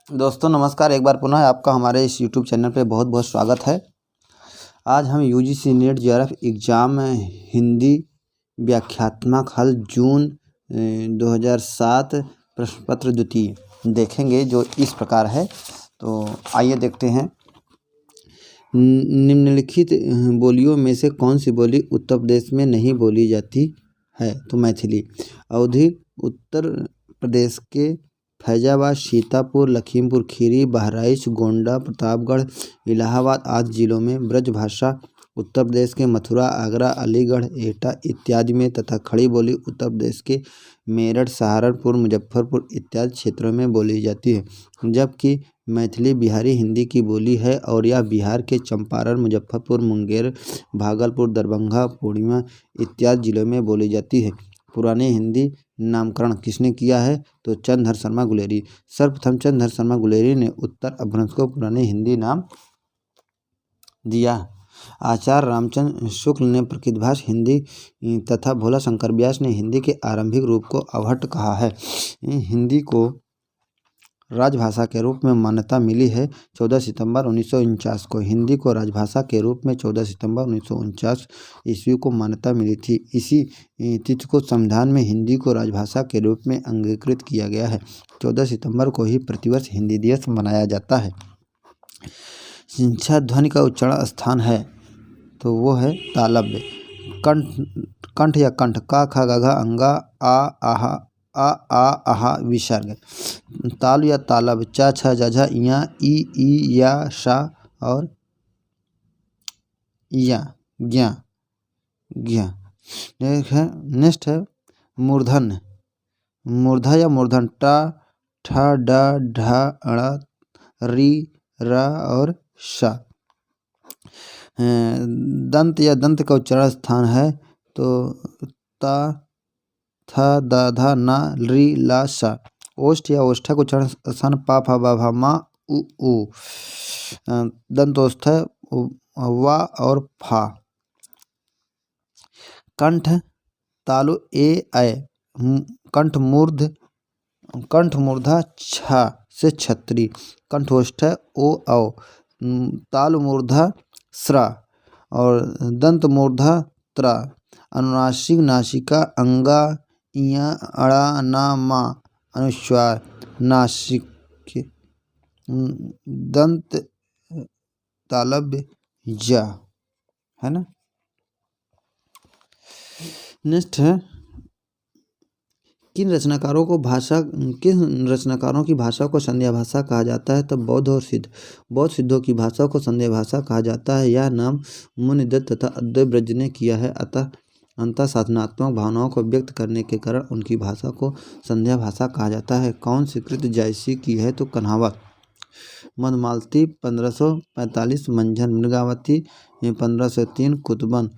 दोस्तों नमस्कार, एक बार पुनः आपका हमारे इस यूट्यूब चैनल पे बहुत बहुत स्वागत है। आज हम UGC net JRF exam Hindi व्याख्यात्मक हल जून 2007 प्रश्न पत्र द्वितीय देखेंगे, जो इस प्रकार है। तो आइए देखते हैं। निम्नलिखित बोलियों में से कौन सी बोली उत्तर प्रदेश में नहीं बोली जाती है? तो मैथिली। अवधि उत्तर प्रदेश के फैजाबाद, सीतापुर, लखीमपुर खीरी, बहराइच, गोंडा, प्रतापगढ़, इलाहाबाद आदि जिलों में ब्रजभाषा उत्तर प्रदेश के मथुरा, आगरा, अलीगढ़, एटा इत्यादि में तथा खड़ी बोली उत्तर प्रदेश के मेरठ, सहारनपुर, मुजफ्फरपुर इत्यादि क्षेत्रों में बोली जाती है। जबकि मैथिली बिहारी हिंदी की बोली है और यह बिहार के चंपारण, मुजफ्फरपुर, मुंगेर, भागलपुर, दरभंगा, पूर्णिया इत्यादि जिलों में बोली जाती है। पुराने हिंदी नामकरण किसने किया है? तो चंद्रधर शर्मा गुलेरी। सर्वप्रथम चंद्रधर शर्मा गुलेरी ने उत्तर अपभ्रंश को पुराने हिंदी नाम दिया। आचार्य रामचंद्र शुक्ल ने प्रकृतभाषा हिंदी तथा भोला शंकर व्यास ने हिंदी के आरंभिक रूप को अवहट्ट कहा है। हिंदी को राजभाषा के रूप में मान्यता मिली है 14 सितंबर 1949 को। हिंदी को राजभाषा के रूप में 14 सितंबर 1949 ईस्वी को मान्यता मिली थी। इसी तिथि को संविधान में हिंदी को राजभाषा के रूप में अंगीकृत किया गया है। 14 सितंबर को ही प्रतिवर्ष हिंदी दिवस मनाया जाता है। छ ध्वनि का उच्चारण स्थान है तो वो है तालव्य। कंठ या कंठ, का, खा, गा, घा, अंगा, आ, आहा, आ आहा विसर्ग। तालु या तालब, चा, छा, जा, झा, इया, ई, या, शा और या, ज्ञा, ज्ञा। नेक्स्ट है मूर्धन्य। मूर्धा या मूर्धन, टा, ठा, डा, ढा, अड़ा, री, रा और शा। दंत या दंत का उच्चारण स्थान है तो ता, था, दा, धा, ना, री, ला, सा। ओष्ठ या ओष्ठा का उच्चारण स्थान पा, फा, बा, भा, मा, उ। दंतोष्ठ वा और फा। कंठ तालु ए, ऐ। कंठ मूर्धा छा से छत्री। कंठोष्ठ ओ, औ। तालु मूर्धा स्रा और दंत मूर्धा त्रा। अनुनासिक नासिका अंगा, इया, अड़ा, ना, मा। अनुस्वार नासिक दंत तालव्य जा, है ना। नेक्स्ट है किन रचनाकारों की भाषा को संध्या भाषा कहा जाता है? तब बौद्ध और सिद्ध। बौद्ध सिद्धों की भाषा को संध्या भाषा कहा जाता है। यह नाम मुनिदत्त तथा अद्वैत ब्रज ने किया है। अंतः साधनात्मक भावनाओं को व्यक्त करने के कारण उनकी भाषा को संध्या भाषा कहा जाता है। कौन सी कृति जायसी की है? तो कन्हावत। मधुमालती 1545, मंझन मृगावती 1503, कुतुबन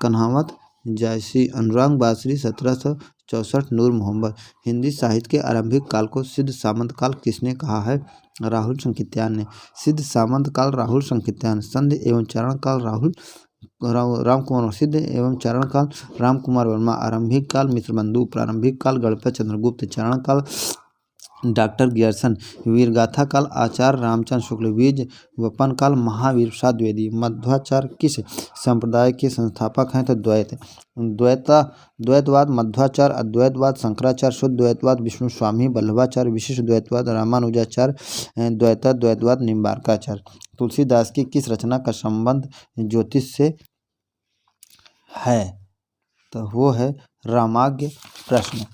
कन्हावत जायसी। अनुराग बासरी 1764, नूर मोहम्मद। हिंदी साहित्य के आरंभिक काल को सिद्ध सामंत काल किसने कहा है? राहुल संकीर्त्यान ने। सिद्ध सामंत काल राहुल संकीर्त्यान। संधि एवं चरण काल राम कुमार। सिद्ध एवं चरण काल राम कुमार वर्मा। आरंभिक काल मित्रबंधु। प्रारंभिक काल गणपत चंद्रगुप्त। चरण काल डॉक्टर गियर्सन। वीरगाथा काल आचार्य रामचंद्र शुक्ल। बीज वपन काल महावीर प्रसाद द्विवेदी। मध्वाचार्य किस संप्रदाय के संस्थापक हैं? तो द्वैतवाद मध्वाचार्य। अद्वैतवाद शंकराचार्य। शुद्ध द्वैतवाद विष्णु स्वामी वल्लभाचार्य। विशिष्ट द्वैतवाद रामानुजाचार्य। द्वैतवाद निम्बार्काचार्य। तुलसीदास की किस रचना का संबंध ज्योतिष से है? तो वो है रामाज्ञ प्रश्न।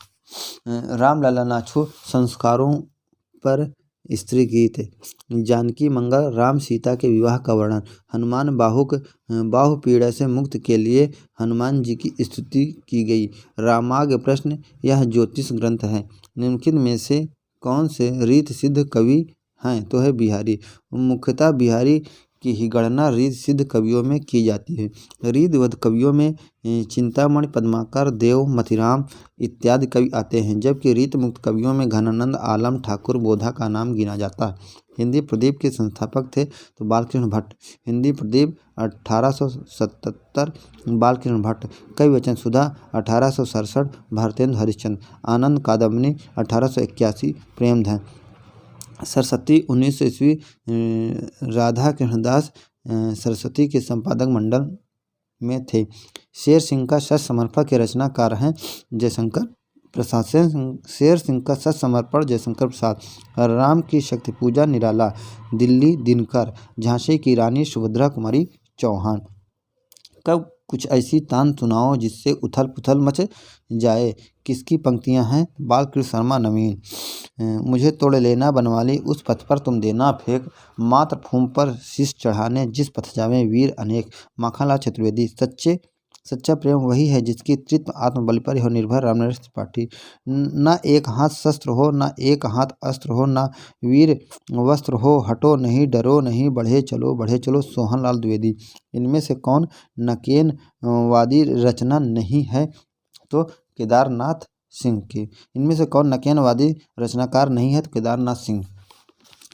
रामलला नाछू संस्कारों पर स्त्री गीत। जानकी मंगल राम सीता के विवाह का वर्णन। हनुमान बाहुपीड़ा से मुक्त के लिए हनुमान जी की स्तुति की गई। रामाज्ञ प्रश्न यह ज्योतिष ग्रंथ है। निम्नलिखित में से कौन से रीत सिद्ध कवि हैं? तो है बिहारी। मुख्यतः बिहारी की ही गणना रीत सिद्ध कवियों में की जाती है। रीतबद्ध कवियों में चिंतामणि, पद्माकर, देव, मतिराम इत्यादि कवि आते हैं। जबकि रीत मुक्त कवियों में घनानंद, आलम, ठाकुर, बोधा का नाम गिना जाता है। हिंदी प्रदीप के संस्थापक थे तो बालकृष्ण भट्ट। हिंदी प्रदीप 1877, बालकृष्ण भट्ट। कवि वचन सुधा 1867, भारतेंदु हरिश्चंद्र। आनंद कादम्बनी 1881, प्रेमधन। सरस्वती 1900 ईस्वी राधा कृष्णदास सरस्वती के संपादक मंडल में थे। शेर सिंह का सत समर्पण के रचनाकार हैं जयशंकर प्रसाद। शेर सिंह का सत समर्पण जयशंकर प्रसाद। राम की शक्ति पूजा निराला दिल्ली दिनकर। झांसी की रानी सुभद्रा कुमारी चौहान। कब कुछ ऐसी तान सुनाओ जिससे उथल पुथल मच जाए। किसकी पंक्तियां हैं? बालकृष्ण शर्मा नवीन। मुझे तोड़ लेना बनवाली उस पथ पर तुम देना फेंक। मात्र फूम पर शीश चढ़ाने जिस पथ जावे वीर अनेक। माखनलाल चतुर्वेदी। सच्चा प्रेम वही है जिसकी तृप्त आत्मबल पर हो निर्भर। रामनरेश त्रिपाठी। न एक हाथ शस्त्र हो न एक हाथ अस्त्र हो न वीर वस्त्र हो। हटो नहीं डरो नहीं बढ़े चलो सोहनलाल द्विवेदी। इनमें से कौन नकेनवादी रचना नहीं है? तो केदारनाथ सिंह की। इनमें से कौन नकेनवादी रचनाकार नहीं है? तो केदारनाथ सिंह।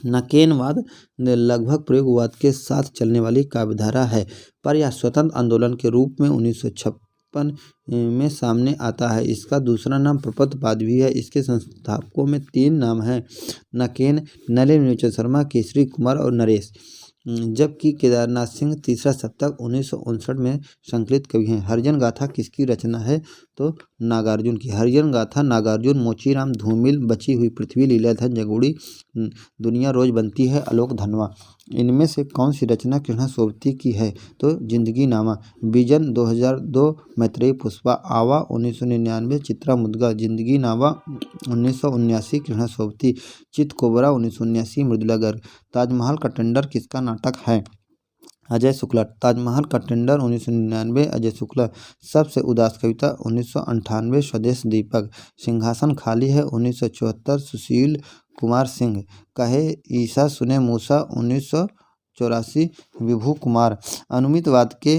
नकेनवाद लगभग प्रयोगवाद के साथ चलने वाली काव्यधारा है, पर यह स्वतंत्र आंदोलन के रूप में 1956 में सामने आता है। इसका दूसरा नाम प्रपथवाद भी है। इसके संस्थापकों में 3 नाम हैं: नकेन, नलिन विलोचन शर्मा, केसरी कुमार और नरेश, जबकि केदारनाथ सिंह तीसरा शतक 1959 में संकलित कवि हैं। हरिजन गाथा किसकी रचना है? तो नागार्जुन की। हरिजन गाथा नागार्जुन, मोचीराम धूमिल, बची हुई पृथ्वी, लीलाधर जगूड़ी, दुनिया रोज बनती है, आलोक धनवा। इनमें से कौन सी रचना कृष्णा सोबती की है? तो जिंदगी नामा। बिजन 2002, मैत्रेयी पुष्पा। आवा 1999, चित्रा मुदगल। जिंदगी नामा 1979, कृष्णा सोबती। चित कोबरा 1979, मृदुला गर्ग। ताजमहल का टेंडर किसका नाटक है? अजय शुक्ला। ताजमहल का टेंडर 1999, अजय शुक्ला। सबसे उदास कविता 1998, स्वदेश दीपक। सिंहासन खाली है 1974, सुशील कुमार सिंह। कहे ईसा सुने मूसा 1984, विभू कुमार। अनुमितवाद की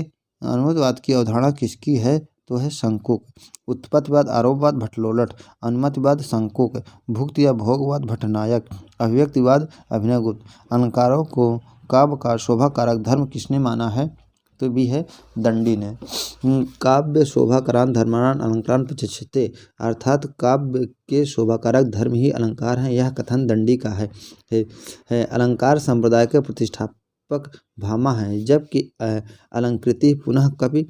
अवधारणा किसकी है? तो है शंकुक। उत्पत्तिवाद आरोपवाद भट्टलोलट। अनुमतिवाद शंकुक। भुक्ति या भोगवाद भट्टनायक। अभिव्यक्तिवाद अभिनवगुप्त। अलंकारों को काव्य का शोभा कारक धर्म किसने माना है? तो भी है दंडी ने। काव्य शोभाकारान धर्माणाम अलंकारान प्रचक्षते, अर्थात काव्य के शोभाकारक धर्म ही अलंकार हैं, यह कथन दंडी का है। अलंकार संप्रदाय के प्रतिष्ठापक भामा है, जबकि अलंकृति पुनः कवि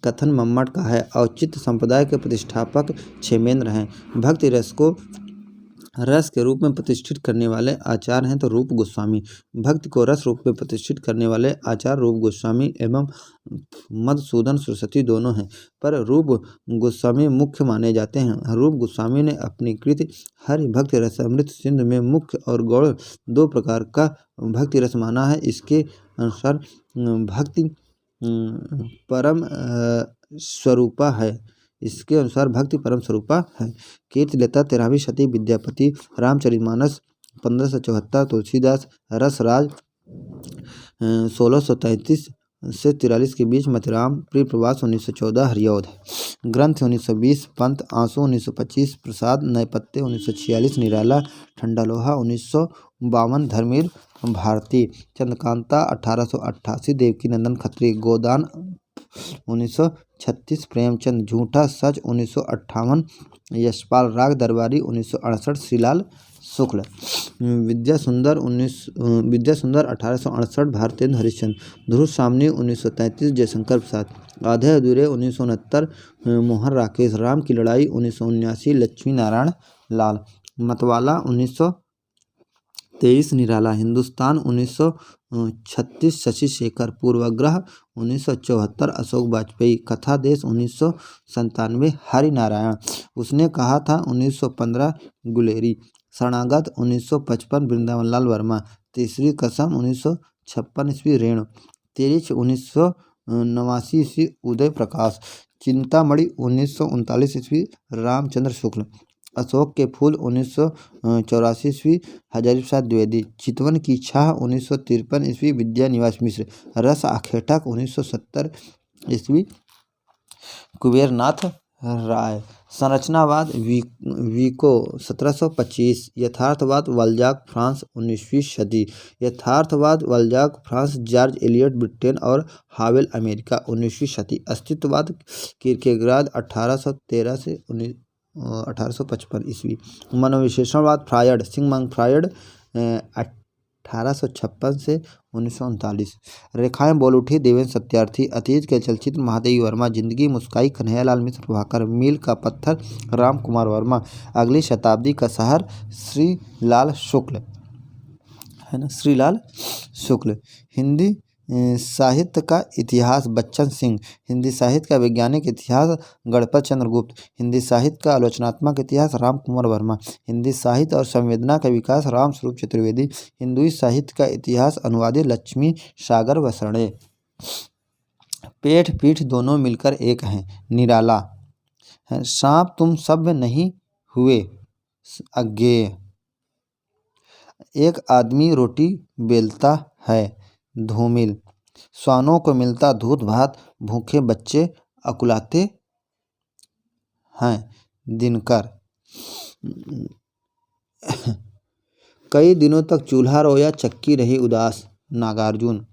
कथन मम्मट का है। औचित्य संप्रदाय के प्रतिष्ठापक क्षेमेंद्र हैं। भक्ति रस को रस के रूप में प्रतिष्ठित करने वाले आचार्य हैं तो रूप गोस्वामी। भक्ति को रस रूप में प्रतिष्ठित करने वाले आचार्य रूप गोस्वामी एवं मधुसूदन सरस्वती दोनों हैं, पर रूप गोस्वामी मुख्य माने जाते हैं। रूप गोस्वामी ने अपनी कृति हरि भक्ति रसामृत सिंधु में मुख्य और गौड़ 2 प्रकार का भक्ति रस माना है। इसके अनुसार भक्ति परम स्वरूपा है। कीर्तिलता 13वीं शती, विद्यापति। रामचरितमानस 1574, तुलसीदास। रसराज 1633 से 43 के बीच, मथुराम। प्रिय प्रवास 1914, हरिऔध। ग्रंथ 1920, पंत। आंसू 1925, प्रसाद। नयपत्य 1946, निराला। ठंडा लोहा 1952, धर्मवीर भारती। चंद्रकांता 1888, देवकीनंदन खत्री। गोदान 1936, प्रेमचंद। झूठा सच 1958, यशपाल। राग दरबारी 1968, श्रीलाल शुक्ल। विद्यासुंदर 1868, भारतेंदु हरिश्चंद्र। ध्रुव सामनी 1933, जयशंकर प्रसाद। आधे अधूरे 1969, मोहन राकेश। राम की लड़ाई 1979, लक्ष्मी नारायण लाल। मतवाला 1923, निराला। हिंदुस्तान 1936, शशि शेखर। पूर्वाग्रह 1974, अशोक वाजपेयी। कथा देश 1997, हरि नारायण। उसने कहा था 1915, गुलेरी। शरणागत 1955, वृंदावन लाल वर्मा। तीसरी कसम 1956 ईस्वी, रेणु। तिरिच 1989 ईस्वी, उदय प्रकाश। चिंतामणि 1939 ईस्वी, रामचंद्र शुक्ल। अशोक के फूल 1984 ईस्वी, हजारी प्रसाद द्विवेदी। चितवन की छाह 1953 ईस्वी, विद्यानिवास मिश्र। रस आखेटक 1970 ईस्वी, कुबेरनाथ राय। संरचनावाद विको 1725। यथार्थवाद वाल्जाक, फ्रांस 19वीं सदी। यथार्थवाद वाल्जाक, फ्रांस। जॉर्ज एलियट, ब्रिटेन और हावेल, अमेरिका 19वीं सदी। अस्तित्ववाद किरकेगार्ड 1813 से 1855 ईस्वी। मनोविश्लेषणवाद फ्रायड, सिगमंड फ्रायड 1856 से 1939। रेखाएं बोल उठी देवेंद्र सत्यार्थी। अतीत के चलचित्र महादेवी वर्मा। जिंदगी मुस्काई कन्हैयालाल मिश्र प्रभाकर। मील का पत्थर राम कुमार वर्मा। अगली शताब्दी का शहर श्रीलाल शुक्ल, है ना, श्रीलाल शुक्ल। हिंदी साहित्य का इतिहास बच्चन सिंह। हिंदी साहित्य का वैज्ञानिक इतिहास गणपत चंद्र गुप्त। हिंदी साहित्य का आलोचनात्मक इतिहास राम कुमार वर्मा। हिंदी साहित्य और संवेदना का विकास राम स्वरूप चतुर्वेदी। हिंदुई साहित्य का इतिहास अनुवादी लक्ष्मी सागर वसणे। पेट पीठ दोनों मिलकर एक हैं, निराला है। सांप तुम सभ्य नहीं हुए, अज्ञेय। एक आदमी रोटी बेलता है, धूमिल। श्वानों को मिलता दूध भात, भूखे बच्चे अकुलाते हैं, दिनकर। कई दिनों तक चूल्हा रोया, चक्की रही उदास, नागार्जुन।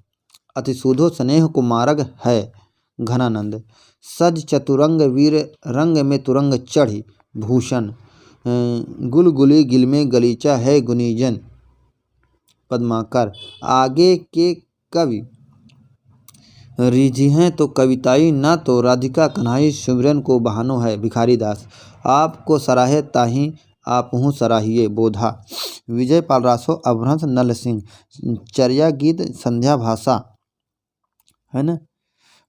अतिशुद्धो स्नेह को मार्ग है, घनानंद। सज चतुरंग वीर रंग में तुरंग चढ़ी, भूषण। गुलगुली गिलमे गलीचा है, गुनीजन, पद्माकर। आगे के कवि रिझिहें तो कविताई, न तो राधिका कन्हई सिमरन को बहानो है, भिखारी दास। आपको सराहे ताहि आपहूँ सराहिए, बोधा। विजय पाल रासो, अभ्रंश नल सिंह। चर्या गीत संध्या भाषा, है ना।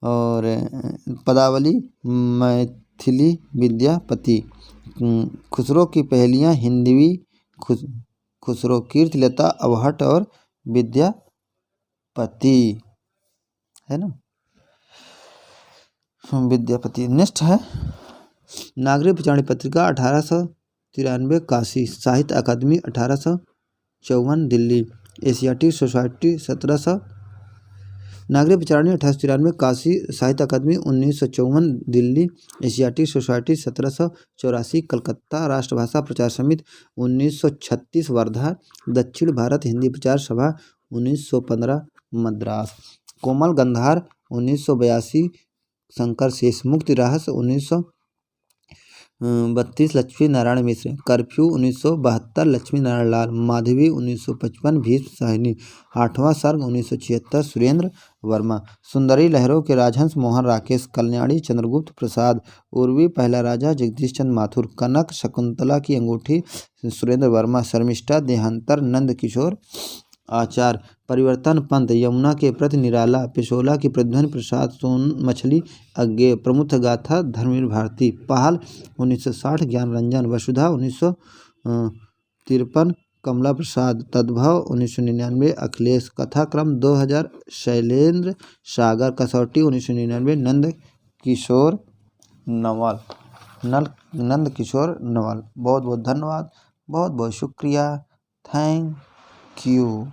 और पदावली मैथिली विद्यापति। खुसरो की पहेलियाँ हिंदवी खुसरो। कीर्तिलता अवहट और विद्यापति, है ना, विद्यापति। नेक्स्ट है नागरिक पिछाड़ी पत्रिका 1893 काशी। साहित्य अकादमी 1854 दिल्ली। Asiatic society 1700। नागरिक पिछाड़ी 1893 काशी। साहित्य अकादमी 1954 दिल्ली। Asiatic Society 1784 Calcutta. राष्ट्रभाषा प्रचार समिति 1936 वर्धा। दक्षिण भारत हिंदी प्रचार सभा 1915 मद्रास। कोमल गंधार 1982 शंकर शेष। मुक्ति रहस्य 1932 लक्ष्मी नारायण मिश्र। कर्फ्यू 1972 लक्ष्मी नारायण लाल। माधवी 1955 भीष्म साहिनी। 8वां सर्ग 1976 सुरेंद्र वर्मा। सुंदरी लहरों के राजहंस मोहन राकेश। कल्याणी चंद्रगुप्त प्रसाद। उर्वी पहला राजा जगदीश चंद्र माथुर। कनक शकुंतला की अंगूठी सुरेंद्र वर्मा। शर्मिष्ठा देहांतर नंद किशोर आचार्य। परिवर्तन पंथ यमुना के प्रति निराला। पिशोला की प्रद्युम्न प्रसाद। सोन मछली अज्ञेय। प्रमुख गाथा धर्मवीर भारती। पहल 1960 ज्ञान रंजन। वसुधा 1953 कमला प्रसाद। तद्भव 1999 अखिलेश। कथाक्रम 2000 शैलेंद्र सागर। कसौटी 1999 नंद किशोर नवल। नंद किशोर नवल। बहुत बहुत धन्यवाद, बहुत बहुत शुक्रिया, थैंक यू।